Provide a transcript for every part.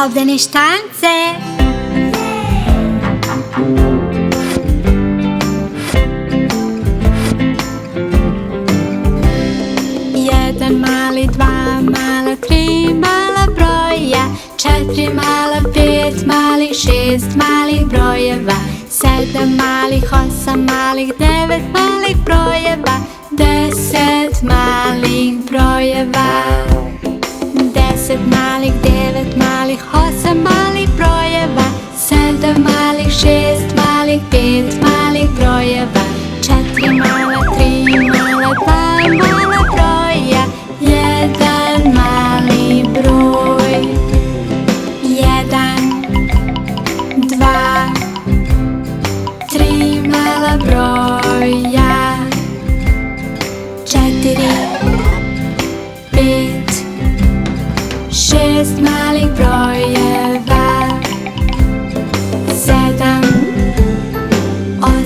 Ovdje štance. Jedan mali, dva mala, tri mala broja, četiri mala, pet malih, šest malih brojeva, sedam malih, osam malih, devet malih brojeva, 10 malih brojeva. 10 malih, 9 malih, 8 malih brojeva, 7 malih, 6 malih, 5 malih brojeva, 4 mala, 3 mala, 2 mala broja, 1 mali broj. 1, 2, 3 mala broja, 4, 5, 6 malih brojeva, 7, 8,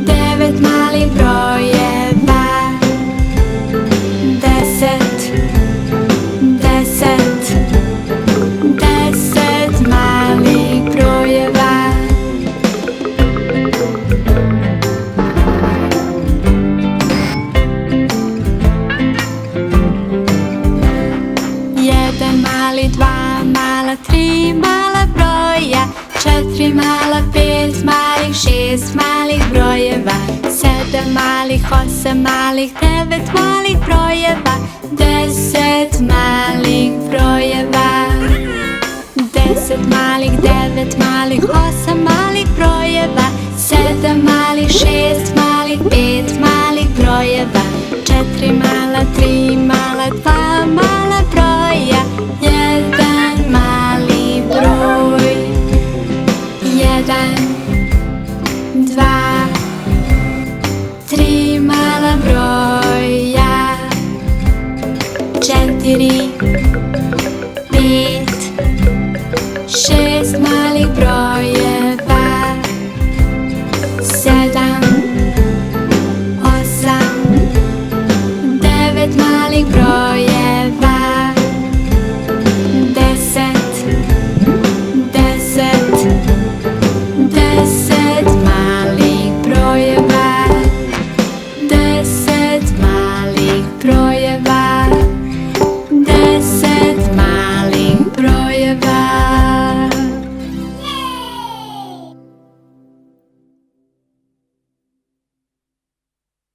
9 malih brojeva, 10, 10, 10 malih brojeva. Jedan mali, dva mala, tri mala broja, četiri mala, pet malih, šest malih brojeva, sedam malih, osam malih, devet malih brojeva, 10 malih brojeva. 10 malih, 9 malih, 8 malih brojeva, 7 malih, 6 malih, 5 malih brojeva, 4 mala,